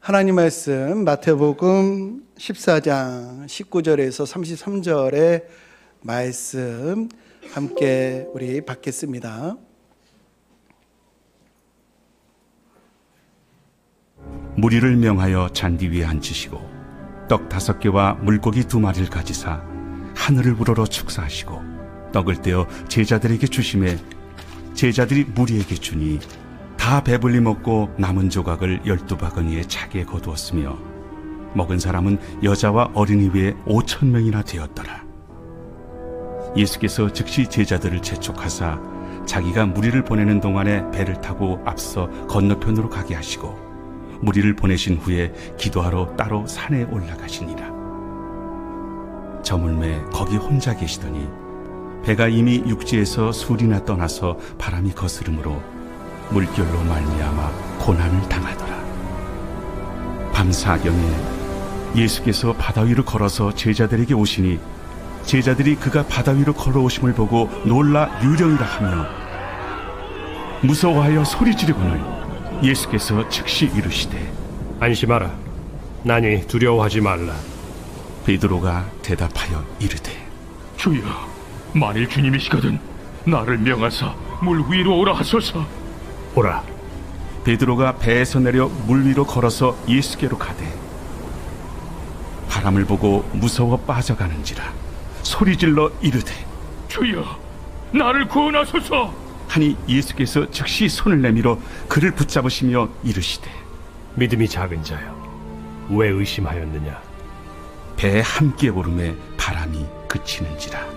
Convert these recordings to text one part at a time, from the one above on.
하나님 말씀 마태복음 14장 19절에서 33절의 말씀 함께 우리 받겠습니다. 무리를 명하여 잔디 위에 앉으시고 떡 5개와 물고기 2마리를 가지사 하늘을 우러러 축사하시고 떡을 떼어 제자들에게 주시매 제자들이 무리에게 주니 다 배불리 먹고 남은 조각을 12바구니에 차게 거두었으며 먹은 사람은 여자와 어린이 외에 5,000명이나 되었더라. 예수께서 즉시 제자들을 재촉하사 자기가 무리를 보내는 동안에 배를 타고 앞서 건너편으로 가게 하시고 무리를 보내신 후에 기도하러 따로 산에 올라가시니라. 저물매 거기 혼자 계시더니 배가 이미 육지에서 술이나 떠나서 바람이 거스름으로 물결로 말미암아 고난을 당하더라. 밤사경에 예수께서 바다 위로 걸어서 제자들에게 오시니 제자들이 그가 바다 위로 걸어오심을 보고 놀라 유령이라 하며 무서워하여 소리 지르거늘 예수께서 즉시 이르시되 안심하라. 나니 두려워하지 말라. 베드로가 대답하여 이르되 주여, 만일 주님이시거든 나를 명하사 물 위로 오라 하소서. 오라. 베드로가 배에서 내려 물 위로 걸어서 예수께로 가되 바람을 보고 무서워 빠져가는지라 소리질러 이르되 주여, 나를 구원하소서. 하니 예수께서 즉시 손을 내밀어 그를 붙잡으시며 이르시되 믿음이 작은 자여, 왜 의심하였느냐? 배에 함께 오름에 바람이 그치는지라.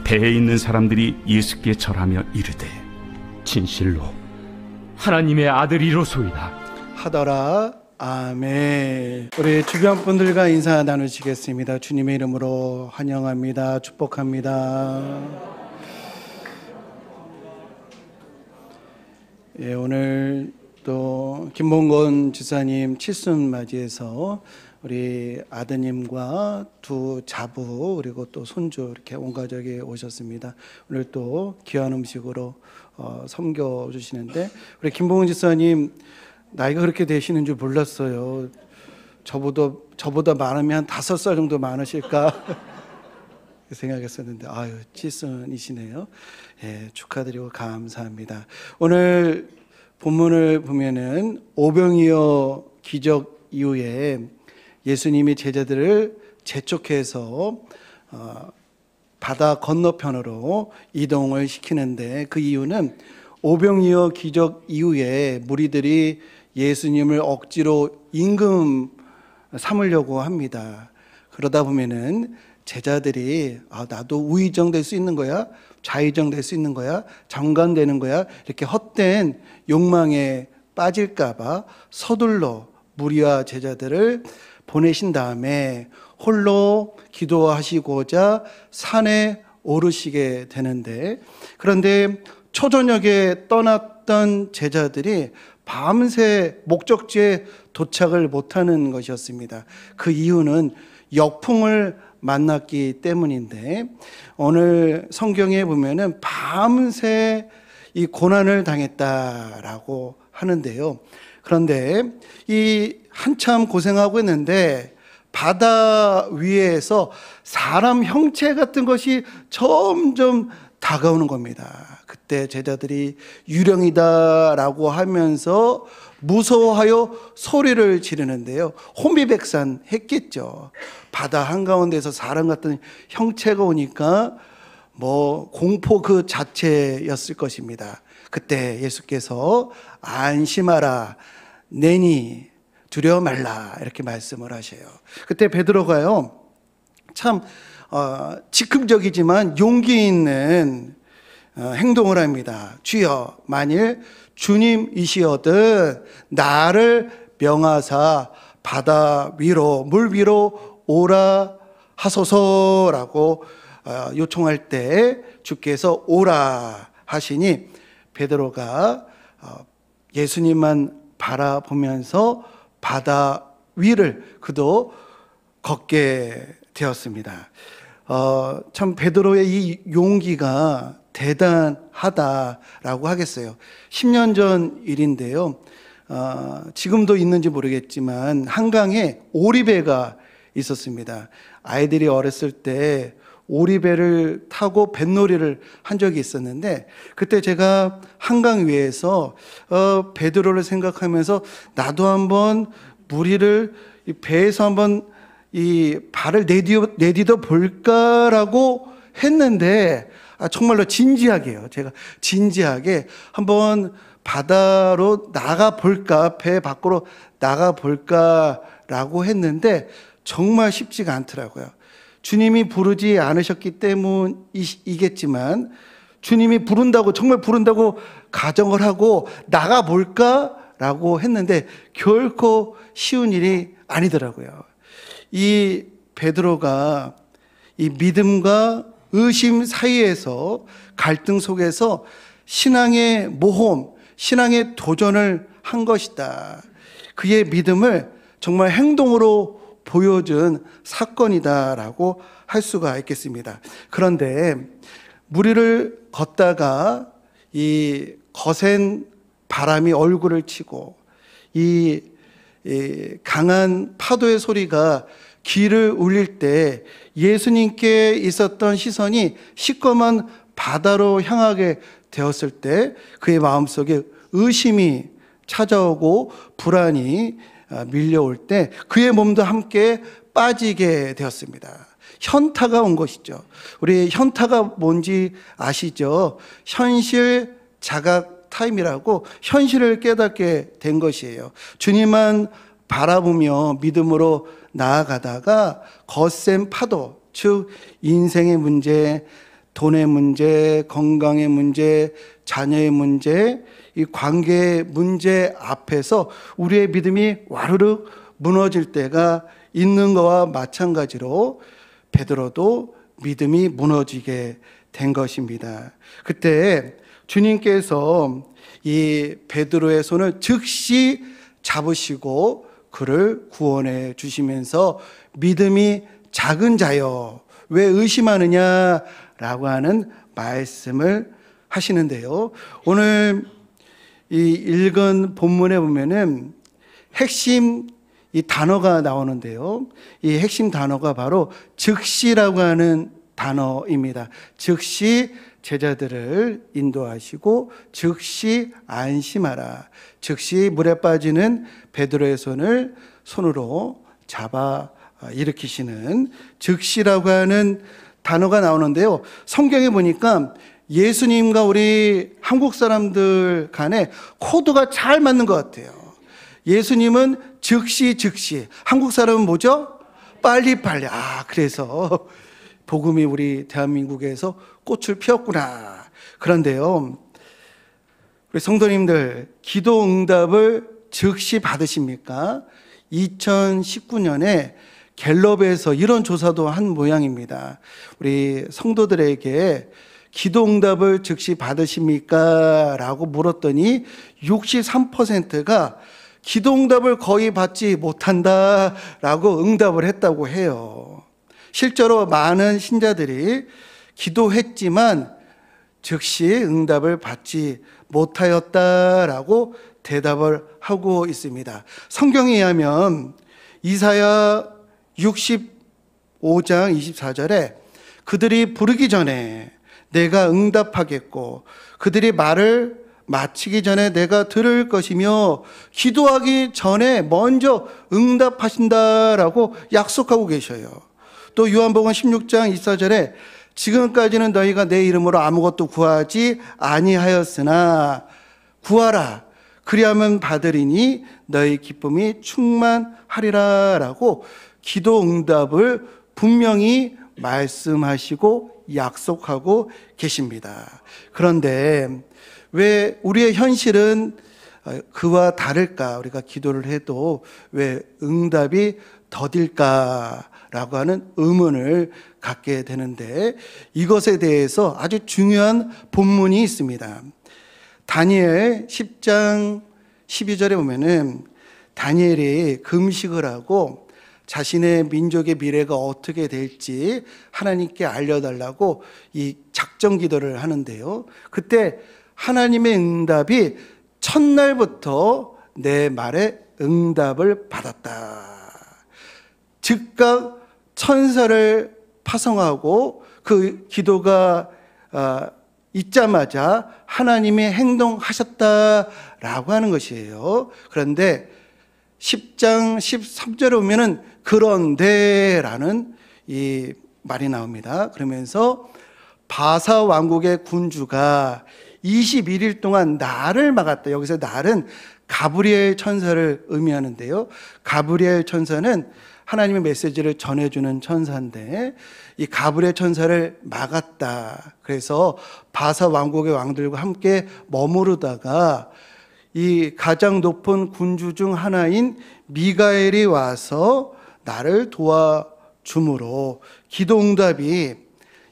배에 있는 사람들이 예수께 절하며 이르되 진실로 하나님의 아들이로소이다 하더라. 아멘. 우리 주변 분들과 인사 나누시겠습니다. 주님의 이름으로 환영합니다. 축복합니다. 예, 오늘 또 김봉건 지사님 칠순 맞이해서 우리 아드님과 2 자부 그리고 또 손주 이렇게 온 가족이 오셨습니다. 오늘 또 귀한 음식으로 섬겨주시는데 우리 김봉건 지사님 나이가 그렇게 되시는 줄 몰랐어요. 저보다 많으면 한 5살 정도 많으실까 생각했었는데 아유 칠순이시네요. 예, 축하드리고 감사합니다. 오늘 본문을 보면은 오병이어 기적 이후에 예수님이 제자들을 재촉해서 바다 건너편으로 이동을 시키는데 그 이유는 오병이어 기적 이후에 무리들이 예수님을 억지로 임금 삼으려고 합니다. 그러다 보면은 제자들이 나도 우의정 될 수 있는 거야? 좌의정 될 수 있는 거야? 장관 되는 거야? 이렇게 헛된 욕망에 빠질까 봐 서둘러 무리와 제자들을 보내신 다음에 홀로 기도하시고자 산에 오르시게 되는데 그런데 초저녁에 떠났던 제자들이 밤새 목적지에 도착을 못하는 것이었습니다. 그 이유는 역풍을 만났기 때문인데 오늘 성경에 보면은 밤새 이 고난을 당했다라고 하는데요. 그런데 이 한참 고생하고 있는데 바다 위에서 사람 형체 같은 것이 점점 다가오는 겁니다. 그때 제자들이 유령이다라고 하면서 무서워하여 소리를 지르는데요. 혼비백산했겠죠. 바다 한가운데서 사람 같은 형체가 오니까 공포 그 자체였을 것입니다. 그때 예수께서 안심하라 내니 두려워 말라 이렇게 말씀을 하셔요. 그때 베드로가요 참 즉흥적이지만 용기 있는 행동을 합니다. 주여, 만일 주님이시거든 나를 명하사 바다 위로 물 위로 오라 하소서라고 요청할 때 주께서 오라 하시니 베드로가 예수님만 바라보면서 바다 위를 그도 걷게 되었습니다. 참 베드로의 이 용기가 대단하다라고 하겠어요. 10년 전 일인데요. 지금도 있는지 모르겠지만 한강에 오리배가 있었습니다. 아이들이 어렸을 때 오리배를 타고 뱃놀이를 한 적이 있었는데, 그때 제가 한강 위에서 베드로를 생각하면서 나도 한번 무리를 이 배에서 한번 이 발을 내디뎌 볼까라고 했는데, 정말로 진지하게요. 제가 진지하게 한번 바다로 나가 볼까, 배 밖으로 나가 볼까라고 했는데 정말 쉽지가 않더라고요. 주님이 부르지 않으셨기 때문이겠지만, 주님이 부른다고, 정말 부른다고 가정을 하고 나가 볼까라고 했는데 결코 쉬운 일이 아니더라고요. 이 베드로가 이 믿음과 의심 사이에서 갈등 속에서 신앙의 모험, 신앙의 도전을 한 것이다. 그의 믿음을 정말 행동으로 보여준 사건이다라고 할 수가 있겠습니다. 그런데 무리를 걷다가 이 거센 바람이 얼굴을 치고 이 강한 파도의 소리가 귀를 울릴 때 예수님께 있었던 시선이 시꺼먼 바다로 향하게 되었을 때 그의 마음속에 의심이 찾아오고 불안이 밀려올 때 그의 몸도 함께 빠지게 되었습니다. 현타가 온 것이죠. 우리 현타가 뭔지 아시죠? 현실 자각 타임이라고 현실을 깨닫게 된 것이에요. 주님만 바라보며 믿음으로 나아가다가 거센 파도, 즉 인생의 문제, 돈의 문제, 건강의 문제, 자녀의 문제, 이 관계의 문제 앞에서 우리의 믿음이 와르르 무너질 때가 있는 것과 마찬가지로 베드로도 믿음이 무너지게 된 것입니다. 그때 주님께서 이 베드로의 손을 즉시 잡으시고 그를 구원해 주시면서 믿음이 작은 자여 왜 의심하느냐라고 하는 말씀을 하시는데요. 오늘 이 읽은 본문에 보면은 핵심 이 단어가 나오는데요. 이 핵심 단어가 바로 즉시라고 하는 단어입니다. 즉시 제자들을 인도하시고 즉시 안심하라. 즉시 물에 빠지는 베드로의 손을 손으로 잡아 일으키시는 즉시라고 하는 단어가 나오는데요. 성경에 보니까 예수님과 우리 한국 사람들 간에 코드가 잘 맞는 것 같아요. 예수님은 즉시. 한국 사람은 뭐죠? 빨리. 그래서 복음이 우리 대한민국에서 꽃을 피웠구나. 그런데요, 우리 성도님들 기도 응답을 즉시 받으십니까? 2019년에 갤럽에서 이런 조사도 한 모양입니다. 우리 성도들에게 기도 응답을 즉시 받으십니까? 라고 물었더니 63%가 기도 응답을 거의 받지 못한다라고 응답을 했다고 해요. 실제로 많은 신자들이 기도했지만 즉시 응답을 받지 못하였다라고 대답을 하고 있습니다. 성경에 의하면 이사야 65장 24절에 그들이 부르기 전에 내가 응답하겠고 그들이 말을 마치기 전에 내가 들을 것이며 기도하기 전에 먼저 응답하신다라고 약속하고 계셔요. 또 요한복음 16장 24절에 지금까지는 너희가 내 이름으로 아무것도 구하지 아니하였으나 구하라 그리하면 받으리니 너희 기쁨이 충만하리라 라고 기도 응답을 분명히 말씀하시고 약속하고 계십니다. 그런데 왜 우리의 현실은 그와 다를까? 우리가 기도를 해도 왜 응답이 더딜까라고 하는 의문을 갖게 되는데 이것에 대해서 아주 중요한 본문이 있습니다. 다니엘 10장 12절에 보면은 다니엘이 금식을 하고 자신의 민족의 미래가 어떻게 될지 하나님께 알려달라고 이 작정 기도를 하는데요. 그때 하나님의 응답이 첫날부터 내 말에 응답을 받았다. 즉각 천사를 파송하고 그 기도가 있자마자 하나님이 행동하셨다라고 하는 것이에요. 그런데 10장 13절에 보면은 그런데라는 이 말이 나옵니다. 그러면서 바사 왕국의 군주가 21일 동안 날을 막았다. 여기서 날은 가브리엘 천사를 의미하는데요. 가브리엘 천사는 하나님의 메시지를 전해주는 천사인데 이 가브리엘 천사를 막았다. 그래서 바사 왕국의 왕들과 함께 머무르다가 이 가장 높은 군주 중 하나인 미가엘이 와서 나를 도와줌으로 기도응답이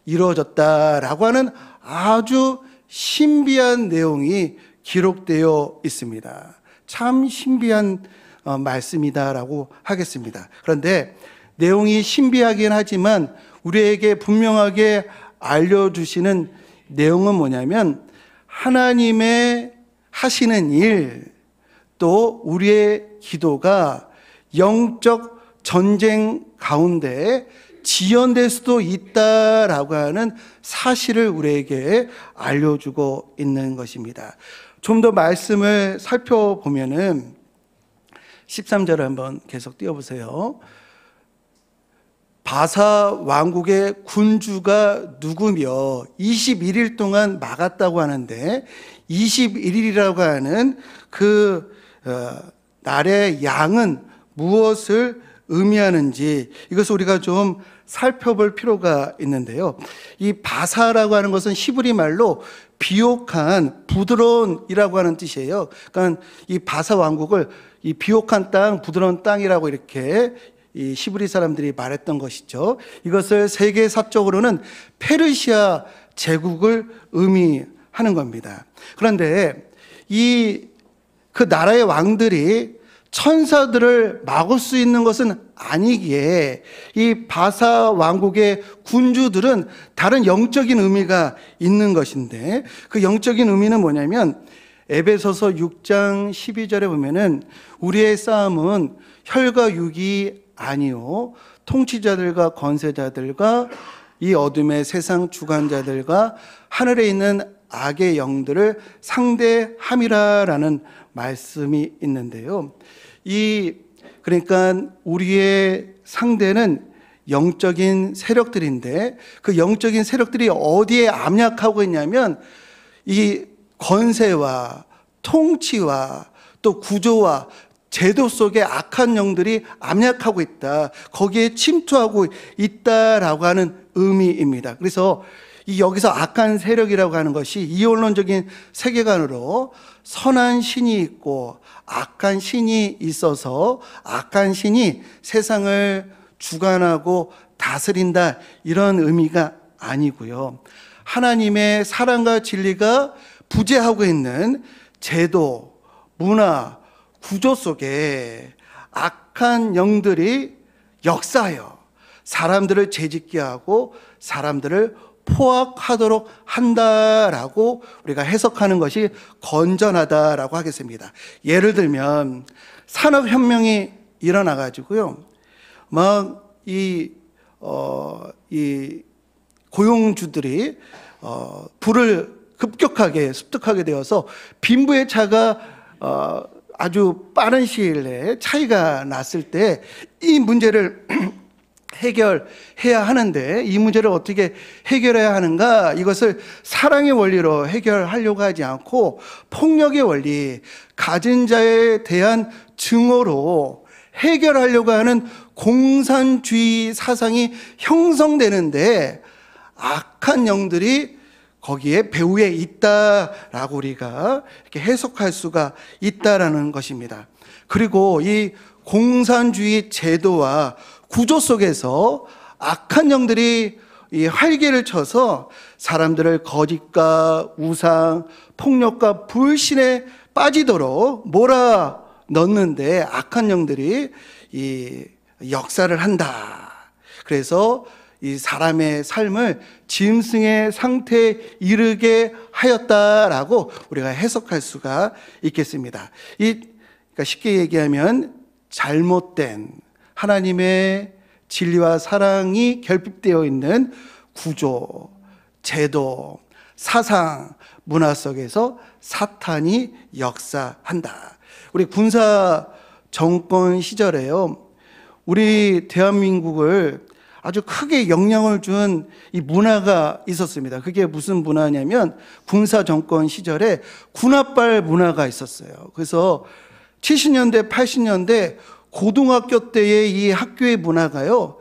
이루어졌다라고 하는 아주 신비한 내용이 기록되어 있습니다. 참 신비한 말씀이다라고 하겠습니다. 그런데 내용이 신비하긴 하지만 우리에게 분명하게 알려주시는 내용은 뭐냐면 하나님의 하시는 일, 또 우리의 기도가 영적 전쟁 가운데 지연될 수도 있다라고 하는 사실을 우리에게 알려주고 있는 것입니다. 좀 더 말씀을 살펴보면은 13절을 한번 계속 띄워보세요. 바사 왕국의 군주가 누구며 21일 동안 막았다고 하는데 21일이라고 하는 그 날의 양은 무엇을 의미하는지 이것을 우리가 좀 살펴볼 필요가 있는데요. 이 바사라고 하는 것은 히브리 말로 비옥한 부드러운이라고 하는 뜻이에요. 그러니까 이 바사 왕국을 이 비옥한 땅, 부드러운 땅이라고 이렇게 이 히브리 사람들이 말했던 것이죠. 이것을 세계사적으로는 페르시아 제국을 의미하는 겁니다. 그런데 그 나라의 왕들이 천사들을 막을 수 있는 것은 아니기에 이 바사 왕국의 군주들은 다른 영적인 의미가 있는 것인데 그 영적인 의미는 뭐냐면 에베소서 6장 12절에 보면은 우리의 싸움은 혈과 육이 아니요 통치자들과 권세자들과 이 어둠의 세상 주관자들과 하늘에 있는 악의 영들을 상대함이라라는 말씀이 있는데요. 그러니까 우리의 상대는 영적인 세력들인데 그 영적인 세력들이 어디에 압력하고 있냐면 이 권세와 통치와 또 구조와 제도 속에 악한 영들이 압력하고 있다. 거기에 침투하고 있다라고 하는 의미입니다. 그래서 여기서 악한 세력이라고 하는 것이 이원론적인 세계관으로 선한 신이 있고 악한 신이 있어서 악한 신이 세상을 주관하고 다스린다 이런 의미가 아니고요. 하나님의 사랑과 진리가 부재하고 있는 제도, 문화, 구조 속에 악한 영들이 역사하여 사람들을 죄짓게 하고 사람들을 포악하도록 한다라고 우리가 해석하는 것이 건전하다라고 하겠습니다. 예를 들면 산업혁명이 일어나가지고요. 이 고용주들이 불을 급격하게 습득하게 되어서 빈부의 차가 아주 빠른 시일 내에 차이가 났을 때 이 문제를 해결해야 하는데 이 문제를 어떻게 해결해야 하는가? 이것을 사랑의 원리로 해결하려고 하지 않고 폭력의 원리, 가진 자에 대한 증오로 해결하려고 하는 공산주의 사상이 형성되는데 악한 영들이 거기에 배후에 있다라고 우리가 이렇게 해석할 수가 있다라는 것입니다. 그리고 이 공산주의 제도와 구조 속에서 악한 영들이 이 활개를 쳐서 사람들을 거짓과 우상, 폭력과 불신에 빠지도록 몰아 넣는데 악한 영들이 이 역사를 한다. 그래서 이 사람의 삶을 짐승의 상태에 이르게 하였다라고 우리가 해석할 수가 있겠습니다. 그러니까 그러니까 쉽게 얘기하면 잘못된 하나님의 진리와 사랑이 결핍되어 있는 구조, 제도, 사상, 문화 속에서 사탄이 역사한다. 우리 군사 정권 시절에요, 우리 대한민국을 아주 크게 영향을 준 이 문화가 있었습니다. 그게 무슨 문화냐면 군사 정권 시절에 군합발 문화가 있었어요. 그래서 70년대, 80년대 고등학교 때의 이 학교의 문화가요,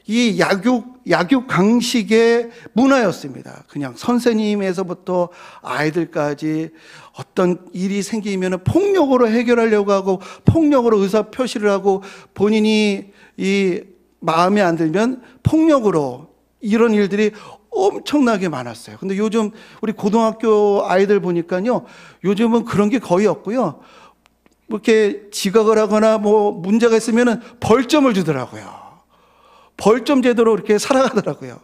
이 약육 강식의 문화였습니다. 그냥 선생님에서부터 아이들까지 어떤 일이 생기면 폭력으로 해결하려고 하고, 폭력으로 의사 표시를 하고, 본인이 이 마음에 안 들면 폭력으로, 이런 일들이 엄청나게 많았어요. 근데 요즘 우리 고등학교 아이들 보니까요, 요즘은 그런 게 거의 없고요, 이렇게 지각을 하거나 뭐 문제가 있으면 벌점을 주더라고요. 벌점 제도로 이렇게 살아가더라고요.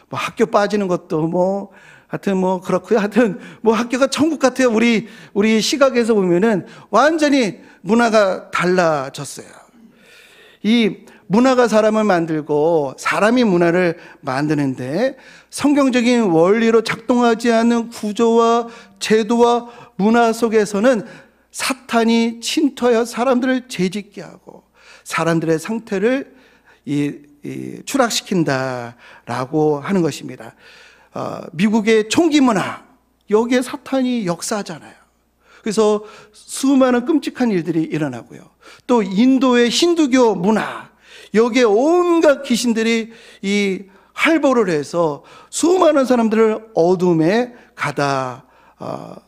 뭐 학교 빠지는 것도 뭐 하여튼 뭐 그렇고요. 하여튼 뭐 학교가 천국 같아요. 우리 시각에서 보면은 완전히 문화가 달라졌어요. 이 문화가 사람을 만들고 사람이 문화를 만드는데, 성경적인 원리로 작동하지 않는 구조와 제도와 문화 속에서는 사탄이 침투하여 사람들을 죄짓게 하고 사람들의 상태를 추락시킨다라고 하는 것입니다. 미국의 총기 문화, 여기에 사탄이 역사하잖아요. 그래서 수많은 끔찍한 일들이 일어나고요. 또 인도의 힌두교 문화, 여기에 온갖 귀신들이 이 할보를 해서 수많은 사람들을 어둠에 가다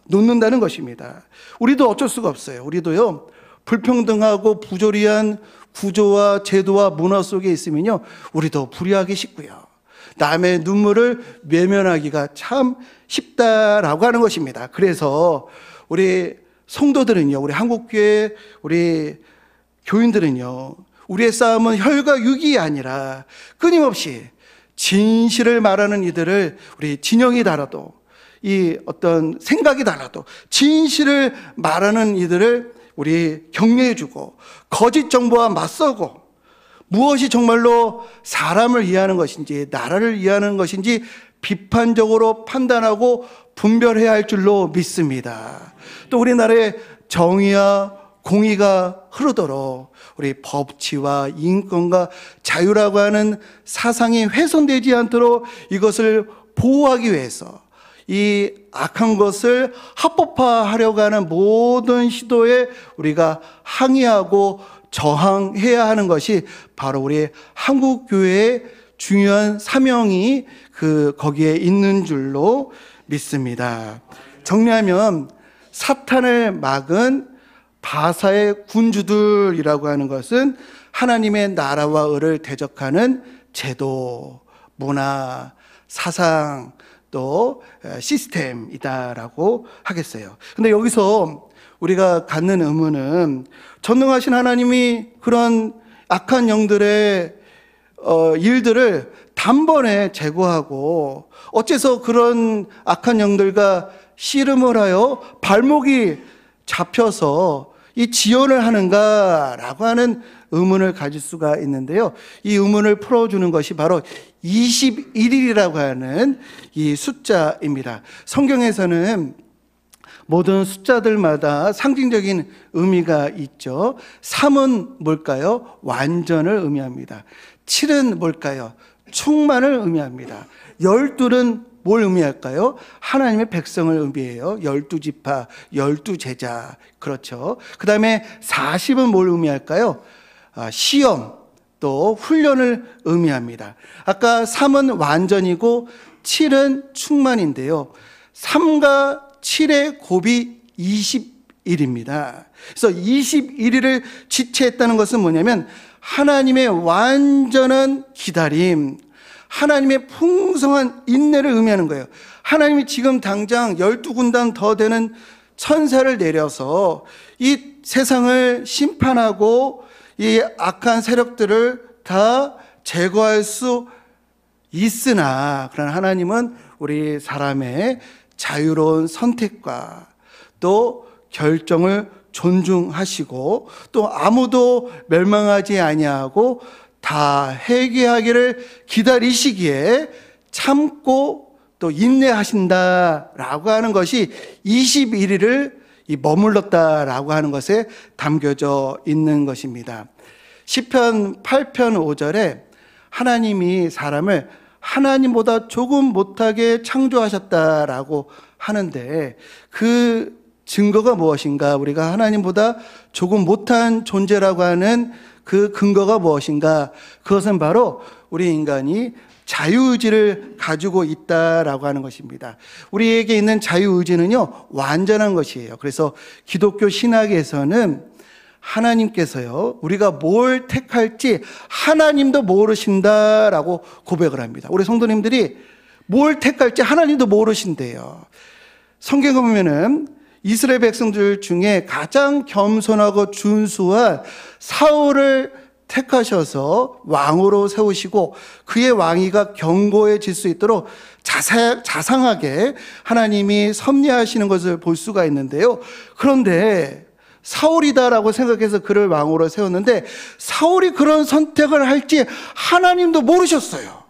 놓는다는 것입니다. 우리도 어쩔 수가 없어요. 우리도요, 불평등하고 부조리한 구조와 제도와 문화 속에 있으면요, 우리도 불의하기 쉽고요, 남의 눈물을 외면하기가 참 쉽다라고 하는 것입니다. 그래서 우리 성도들은요, 우리 한국교회 우리 교인들은요, 우리의 싸움은 혈과 육이 아니라 끊임없이 진실을 말하는 이들을, 우리 진영이 달라도 이 어떤 생각이 달라도 진실을 말하는 이들을 우리 격려해주고, 거짓 정보와 맞서고, 무엇이 정말로 사람을 이해하는 것인지 나라를 이해하는 것인지 비판적으로 판단하고 분별해야 할 줄로 믿습니다. 또 우리나라의 정의와 공의가 흐르도록 우리 법치와 인권과 자유라고 하는 사상이 훼손되지 않도록 이것을 보호하기 위해서 이 악한 것을 합법화하려고 하는 모든 시도에 우리가 항의하고 저항해야 하는 것이 바로 우리 한국교회의 중요한 사명이 거기에 있는 줄로 믿습니다. 정리하면 사탄을 막은 바사의 군주들이라고 하는 것은 하나님의 나라와 의를 대적하는 제도, 문화, 사상, 또 시스템이다라고 하겠어요. 근데 여기서 우리가 갖는 의문은, 전능하신 하나님이 그런 악한 영들의 일들을 단번에 제거하고 어째서 그런 악한 영들과 씨름을 하여 발목이 잡혀서 이 지원을 하는가라고 하는 의문을 가질 수가 있는데요. 이 의문을 풀어주는 것이 바로 21일이라고 하는 이 숫자입니다. 성경에서는 모든 숫자들마다 상징적인 의미가 있죠. 3은 뭘까요? 완전을 의미합니다. 7은 뭘까요? 충만을 의미합니다. 12는 뭘 의미할까요? 하나님의 백성을 의미해요. 12지파, 12제자. 그렇죠. 그 다음에 40은 뭘 의미할까요? 시험, 또 훈련을 의미합니다. 아까 3은 완전이고 7은 충만인데요. 3과 7의 곱이 21입니다. 그래서 21일을 지체했다는 것은 뭐냐면 하나님의 완전한 기다림, 하나님의 풍성한 인내를 의미하는 거예요. 하나님이 지금 당장 12군단 더 되는 천사를 내려서 이 세상을 심판하고 이 악한 세력들을 다 제거할 수 있으나, 그러나 하나님은 우리 사람의 자유로운 선택과 또 결정을 존중하시고 또 아무도 멸망하지 아니하고 다 회개하기를 기다리시기에 참고 또 인내하신다라고 하는 것이 21일을 머물렀다라고 하는 것에 담겨져 있는 것입니다. 시편 8편 5절에 하나님이 사람을 하나님보다 조금 못하게 창조하셨다라고 하는데 그 증거가 무엇인가? 우리가 하나님보다 조금 못한 존재라고 하는 그 근거가 무엇인가? 그것은 바로 우리 인간이 자유의지를 가지고 있다라고 하는 것입니다. 우리에게 있는 자유의지는요, 완전한 것이에요. 그래서 기독교 신학에서는 하나님께서요, 우리가 뭘 택할지 하나님도 모르신다라고 고백을 합니다. 우리 성도님들이 뭘 택할지 하나님도 모르신대요. 성경에 보면은 이스라엘 백성들 중에 가장 겸손하고 준수한 사울을 택하셔서 왕으로 세우시고 그의 왕위가 견고해질 수 있도록 자상하게 하나님이 섭리하시는 것을 볼 수가 있는데요. 그런데 사울이다라고 생각해서 그를 왕으로 세웠는데 사울이 그런 선택을 할지 하나님도 모르셨어요.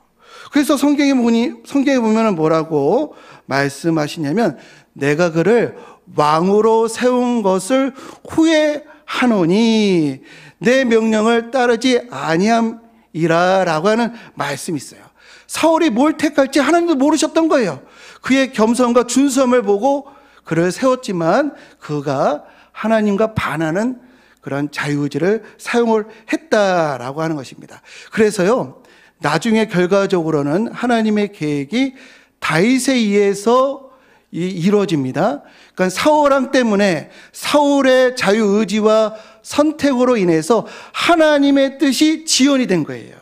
그래서 성경에 보면 뭐라고 말씀하시냐면 내가 그를 왕으로 세운 것을 후회하노니 내 명령을 따르지 아니함이라 라고 하는 말씀이 있어요. 사울이 뭘 택할지 하나님도 모르셨던 거예요. 그의 겸손과 준수함을 보고 그를 세웠지만 그가 하나님과 반하는 그런 자유의지를 사용을 했다라고 하는 것입니다. 그래서요, 나중에 결과적으로는 하나님의 계획이 다윗에 의해서 이루어집니다. 그러니까 사울왕 때문에 사울의 자유의지와 선택으로 인해서 하나님의 뜻이 지연이 된 거예요.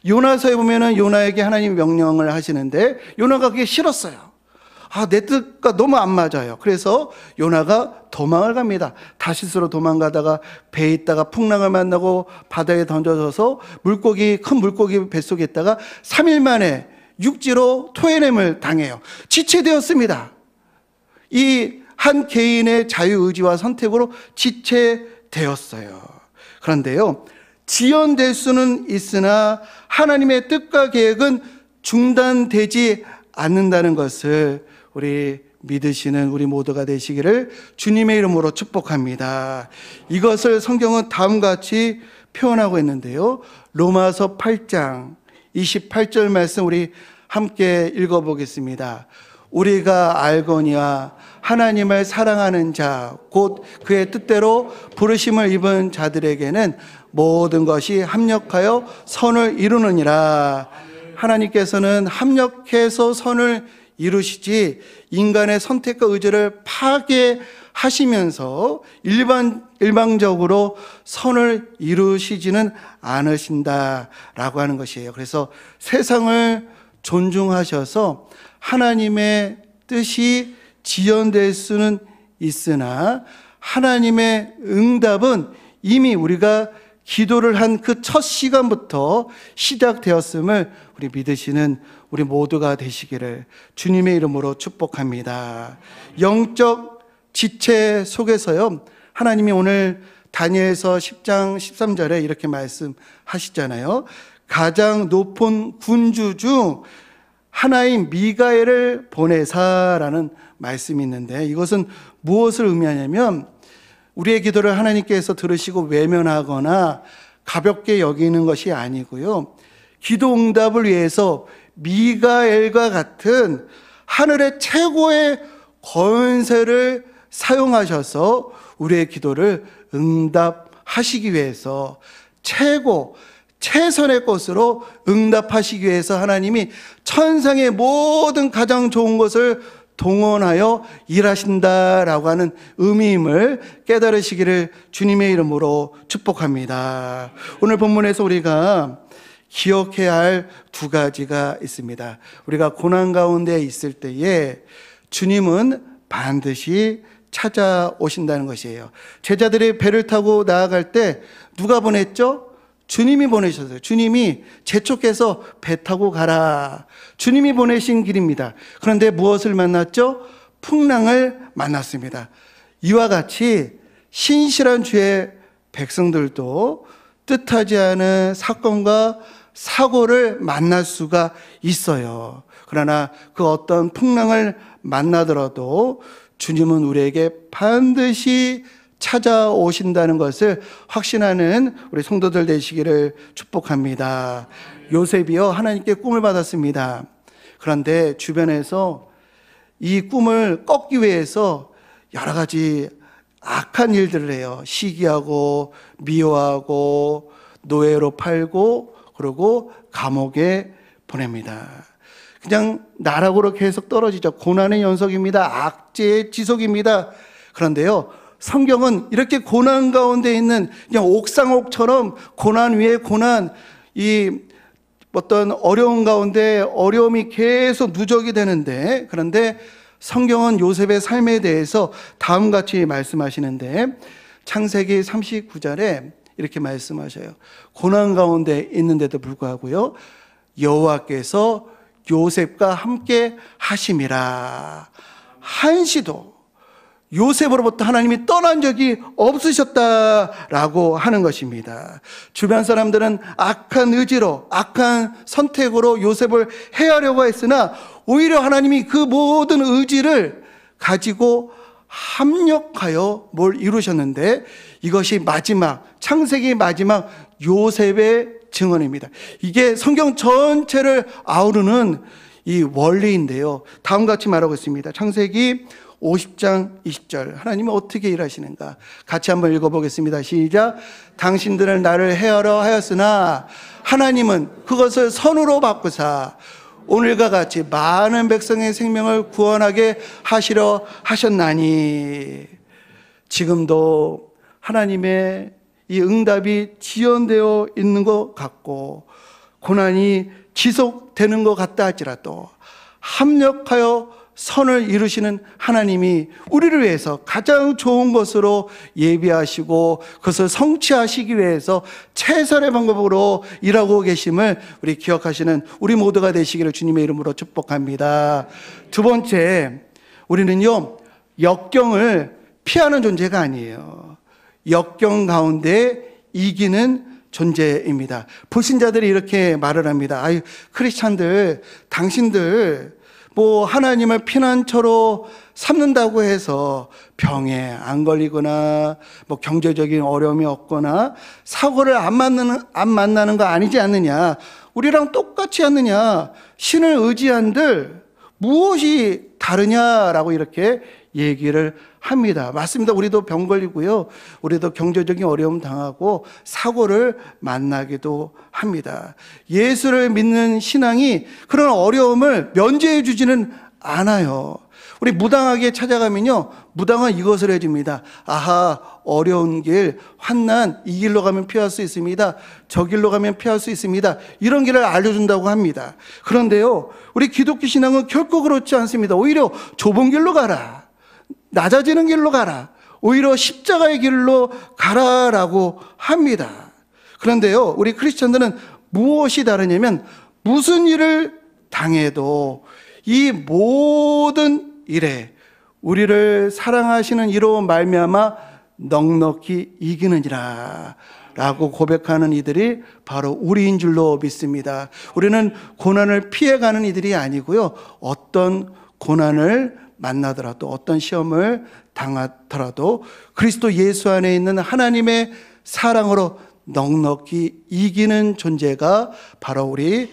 요나서에 보면은 요나에게 하나님이 명령을 하시는데 요나가 그게 싫었어요. 내 뜻과 너무 안 맞아요. 그래서 요나가 도망을 갑니다. 다시스로 도망가다가 배에 있다가 풍랑을 만나고 바다에 던져져서 큰 물고기 뱃속에 있다가 3일 만에 육지로 토해냄을 당해요. 지체되었습니다. 이 한 개인의 자유의지와 선택으로 지체되었어요. 그런데요, 지연될 수는 있으나 하나님의 뜻과 계획은 중단되지 않는다는 것을 우리 믿으시는 우리 모두가 되시기를 주님의 이름으로 축복합니다. 이것을 성경은 다음과 같이 표현하고 있는데요. 로마서 8장 28절 말씀 우리 함께 읽어보겠습니다. 우리가 알거니와 하나님을 사랑하는 자, 곧 그의 뜻대로 부르심을 입은 자들에게는 모든 것이 합력하여 선을 이루느니라. 하나님께서는 합력해서 선을 이루시지 인간의 선택과 의지를 파괴하시면서 일방적으로 선을 이루시지는 않으신다라고 하는 것이에요. 그래서 세상을 존중하셔서 하나님의 뜻이 지연될 수는 있으나 하나님의 응답은 이미 우리가 기도를 한 그 첫 시간부터 시작되었음을 우리 믿으시는 우리 모두가 되시기를 주님의 이름으로 축복합니다. 영적 지체 속에서요, 하나님이 오늘 다니엘서 10장 13절에 이렇게 말씀하시잖아요. 가장 높은 군주 중 하나인 미가엘을 보내사라는 말씀이 있는데 이것은 무엇을 의미하냐면 우리의 기도를 하나님께서 들으시고 외면하거나 가볍게 여기는 것이 아니고요, 기도 응답을 위해서 미가엘과 같은 하늘의 최고의 권세를 사용하셔서 우리의 기도를 응답하시기 위해서 최선의 것으로 응답하시기 위해서 하나님이 천상의 모든 가장 좋은 것을 동원하여 일하신다라고 하는 의미임을 깨달으시기를 주님의 이름으로 축복합니다. 오늘 본문에서 우리가 기억해야 할 두 가지가 있습니다. 우리가 고난 가운데 있을 때에 주님은 반드시 찾아오신다는 것이에요. 제자들이 배를 타고 나아갈 때 누가 보냈죠? 주님이 보내셨어요. 주님이 재촉해서 배 타고 가라. 주님이 보내신 길입니다. 그런데 무엇을 만났죠? 풍랑을 만났습니다. 이와 같이 신실한 주의 백성들도 뜻하지 않은 사건과 사고를 만날 수가 있어요. 그러나 그 어떤 풍랑을 만나더라도 주님은 우리에게 반드시 찾아오신다는 것을 확신하는 우리 성도들 되시기를 축복합니다. 요셉이요, 하나님께 꿈을 받았습니다. 그런데 주변에서 이 꿈을 꺾기 위해서 여러 가지 악한 일들을 해요. 시기하고 미워하고 노예로 팔고 그리고 감옥에 보냅니다. 그냥 나락으로 계속 떨어지죠. 고난의 연속입니다. 악재의 지속입니다. 그런데요, 성경은 이렇게 고난 가운데 있는 그냥 옥상옥처럼 고난 위에 고난, 이 어떤 어려운 가운데 어려움이 계속 누적이 되는데, 그런데 성경은 요셉의 삶에 대해서 다음같이 말씀하시는데, 창세기 39절에 이렇게 말씀하셔요. 고난 가운데 있는데도 불구하고요, 여호와께서 요셉과 함께 하심이라. 한시도 요셉으로부터 하나님이 떠난 적이 없으셨다라고 하는 것입니다. 주변 사람들은 악한 의지로, 악한 선택으로 요셉을 해하려고 했으나 오히려 하나님이 그 모든 의지를 가지고 합력하여 뭘 이루셨는데, 이것이 마지막, 창세기 마지막 요셉의 증언입니다. 이게 성경 전체를 아우르는 이 원리인데요, 다음같이 말하고 있습니다. 창세기 50장 20절, 하나님은 어떻게 일하시는가? 같이 한번 읽어보겠습니다. 시작. 당신들은 나를 해하려 하였으나 하나님은 그것을 선으로 바꾸사 오늘과 같이 많은 백성의 생명을 구원하게 하시려 하셨나니. 지금도 하나님의 이 응답이 지연되어 있는 것 같고 고난이 지속되는 것 같다 할지라도 합력하여 선을 이루시는 하나님이 우리를 위해서 가장 좋은 것으로 예비하시고 그것을 성취하시기 위해서 최선의 방법으로 일하고 계심을 우리 기억하시는 우리 모두가 되시기를 주님의 이름으로 축복합니다. 두 번째, 우리는요, 역경을 피하는 존재가 아니에요. 역경 가운데 이기는 존재입니다. 불신자들이 이렇게 말을 합니다. 아유, 크리스찬들, 당신들 뭐 하나님을 피난처로 삼는다고 해서 병에 안 걸리거나 뭐 경제적인 어려움이 없거나 사고를 안 만나는 거 아니지 않느냐, 우리랑 똑같지 않느냐, 신을 의지한들 무엇이 다르냐라고 이렇게 얘기를 합니다. 맞습니다. 우리도 병 걸리고요, 우리도 경제적인 어려움 당하고 사고를 만나기도 합니다. 예수를 믿는 신앙이 그런 어려움을 면제해 주지는 않아요. 우리 무당에게 찾아가면요, 무당은 이것을 해줍니다. 아하, 어려운 길, 환난, 이 길로 가면 피할 수 있습니다. 저 길로 가면 피할 수 있습니다. 이런 길을 알려준다고 합니다. 그런데요, 우리 기독교 신앙은 결코 그렇지 않습니다. 오히려 좁은 길로 가라, 낮아지는 길로 가라, 오히려 십자가의 길로 가라라고 합니다. 그런데요, 우리 크리스천들은 무엇이 다르냐면, 무슨 일을 당해도 이 모든 일에 우리를 사랑하시는 이로 말미암아 넉넉히 이기느니라 라고 고백하는 이들이 바로 우리인 줄로 믿습니다. 우리는 고난을 피해가는 이들이 아니고요, 어떤 고난을 만나더라도, 어떤 시험을 당하더라도 그리스도 예수 안에 있는 하나님의 사랑으로 넉넉히 이기는 존재가 바로 우리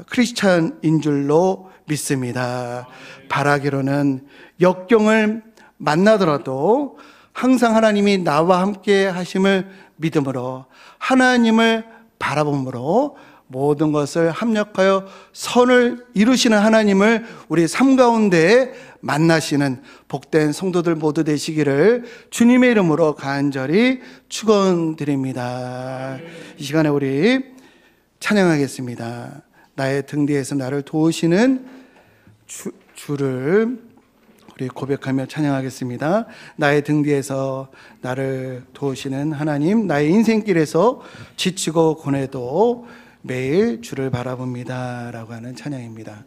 크리스찬인 줄로 믿습니다. 바라기로는 역경을 만나더라도 항상 하나님이 나와 함께 하심을 믿음으로, 하나님을 바라봄으로 모든 것을 합력하여 선을 이루시는 하나님을 우리 삶 가운데 만나시는 복된 성도들 모두 되시기를 주님의 이름으로 간절히 축원드립니다. 이 시간에 우리 찬양하겠습니다. 나의 등 뒤에서 나를 도우시는 주를 우리 고백하며 찬양하겠습니다. 나의 등 뒤에서 나를 도우시는 하나님, 나의 인생길에서 지치고 고뇌도 매일 주를 바라봅니다 라고 하는 찬양입니다.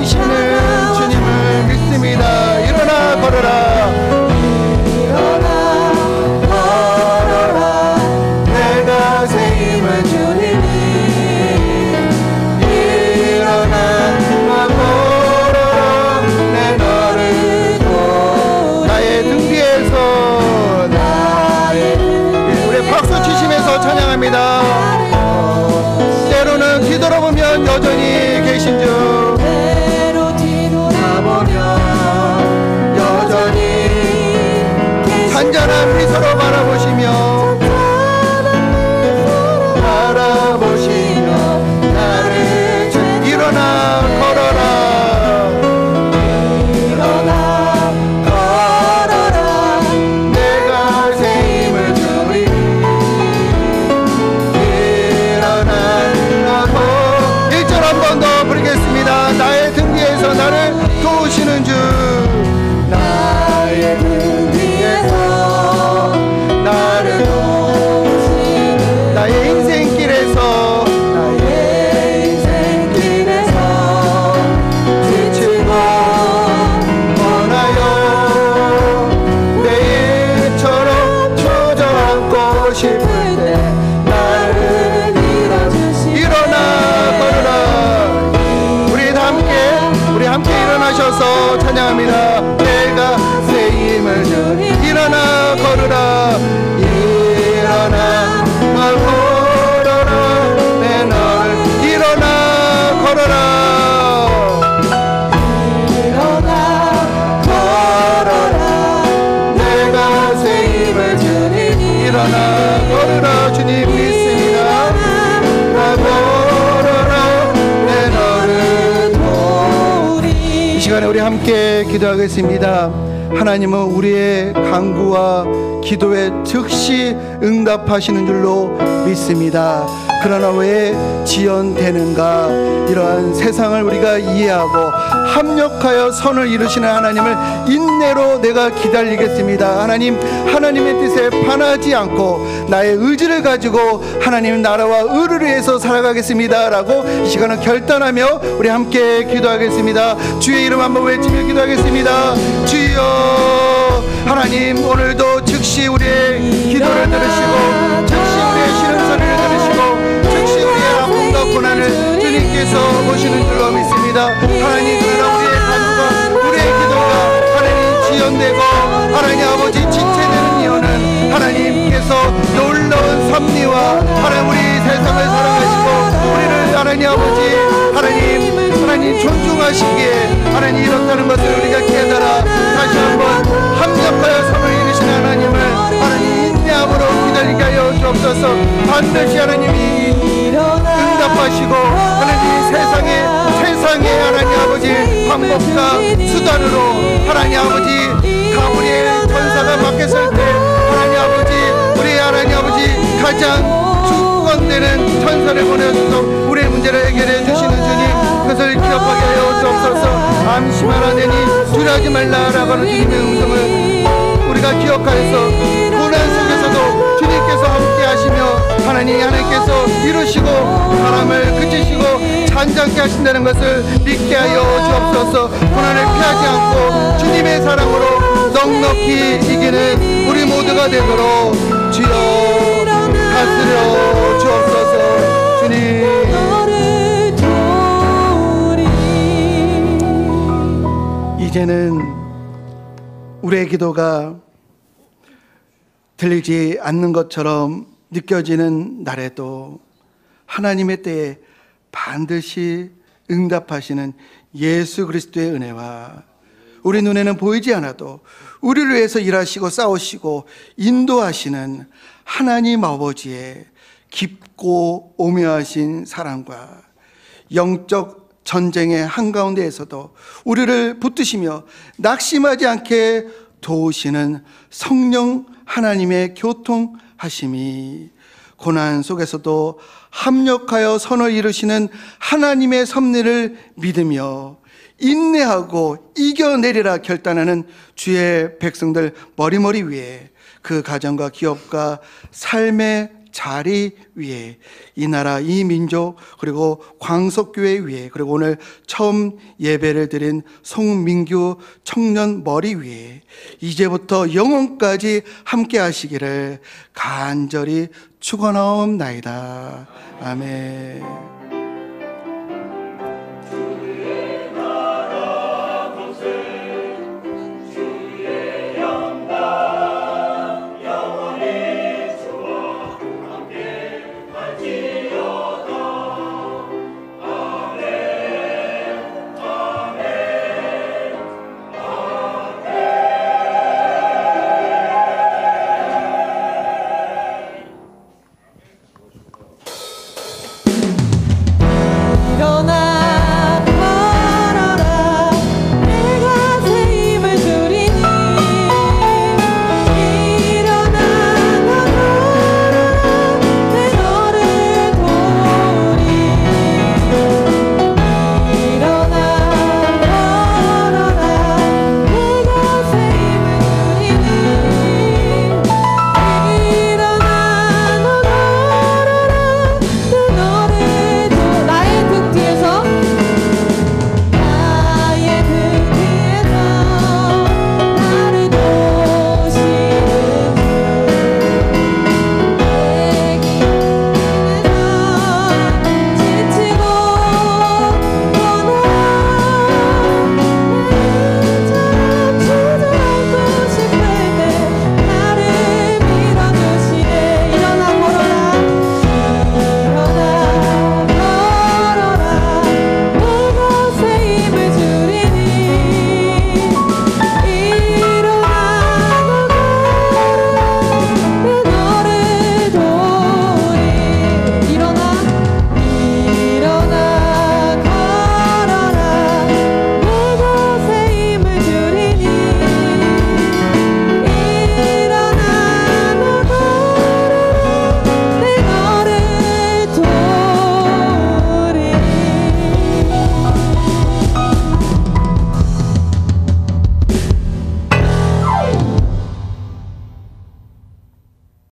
살리시는 주님을 믿습니다. 일어나 걸어라. 내가 새 힘을 주리니 일어나 걸어라. 내 너를 도 나의 등 뒤에서 우리 박수 치시면서 찬양합니다. 때로는 뒤돌아보면 여전히 계신 주, 잔잔한 미소로 바라보시며 나를 일어나 걸어라. 내가 새 힘을 주리. 일어나 1절 한 번 더 부르겠습니다. 나의 등 뒤에서 나를 도우시는 주, 나의 등 뒤에서 나를 도우시는 나의 인생길에서 지치고 원하여 내일처럼 주저앉고 싶을 때 나를 일어나 걸어라. 우리 함께 일어나셔서 찬양합니다. 내가 새 힘을 주리. 일어나 걸어라. 일어나 걸어라. 내 너를 일어나 걸어라. 일어나 걸어라. 내가 새 힘을 주리. 일어나 걸어라. 주님 믿습니다. 걸어라. 내 너를 도우리. 이 시간에 우리 함께 기도하겠습니다. 하나님은 우리의 간구와 기도에 즉시 응답하시는 줄로 믿습니다. 그러나 왜 지연되는가? 이러한 세상을 우리가 이해하고 합력하여 선을 이루시는 하나님을 인내로 내가 기다리겠습니다. 하나님의 뜻에 반하지 않고 나의 의지를 가지고 하나님 나라와 의를 위해서 살아가겠습니다 라고 이 시간을 결단하며 우리 함께 기도하겠습니다. 주의 이름 한번 외치며 기도하겠습니다. 주여, 하나님 오늘도 즉시 우리의 기도를 들으시고 즉시 우리의 신음소리를 들으시고 즉시 우리의 아픔과 고난을 주님께서 보시는 줄로 믿습니다. 하나님, 그러나 우리의 간구가 우리의 기도가 하나님 지연되고 하나님 아버지 지체되는 이유는 하나님께서 놀라운 섭리와 하나님 우리 세상을 사랑하시고 우리를 하나님 아버지 하나님 존중하시기에 하나님 이렇다는 것을 우리가 깨달아 다시 한번 합력하여 선을 이루시는 하나님을 하나님 인내함으로 기다리게 하여 주옵소서. 반드시 하나님이 응답하시고 하나님 세상에 하나님 아버지 방법과 수단으로 하나님 아버지 가브리엘 전사가 맡겼을 때 하나님 아버지 우리 하나님 아버지 가장 주권되는 천사를 보내셔서 우리의 문제를 해결해 주시는 주님, 그것을 기억하게 하여 주옵소서. 안심하라 되니 두려워하지 말라라고 하는 주님의 음성을 우리가 기억하여서 고난 속에서도 주님께서 함께 하시며 하나님께서 이루시고 바람을 그치시고 잔잔케 하신다는 것을 믿게 하여 주옵소서. 고난을 피하지 않고 주님의 사랑으로 넉넉히 이기는 우리 모두가 되도록 주여 다스려 주옵소서. 주님, 이제는 우리의 기도가 들리지 않는 것처럼 느껴지는 날에도 하나님의 때에 반드시 응답하시는 예수 그리스도의 은혜와 우리 눈에는 보이지 않아도 우리를 위해서 일하시고 싸우시고 인도하시는 하나님 아버지의 깊고 오묘하신 사랑과 영적 전쟁의 한가운데에서도 우리를 붙드시며 낙심하지 않게 도우시는 성령 하나님의 교통하심이 고난 속에서도 합력하여 선을 이루시는 하나님의 섭리를 믿으며 인내하고 이겨내리라 결단하는 주의 백성들 머리머리 위에 그 가정과 기업과 삶의 자리 위에, 이 나라, 이 민족, 그리고 광석교회 위에, 그리고 오늘 처음 예배를 드린 송민규 청년 머리 위에 이제부터 영원까지 함께 하시기를 간절히 축원하옵나이다. 아멘.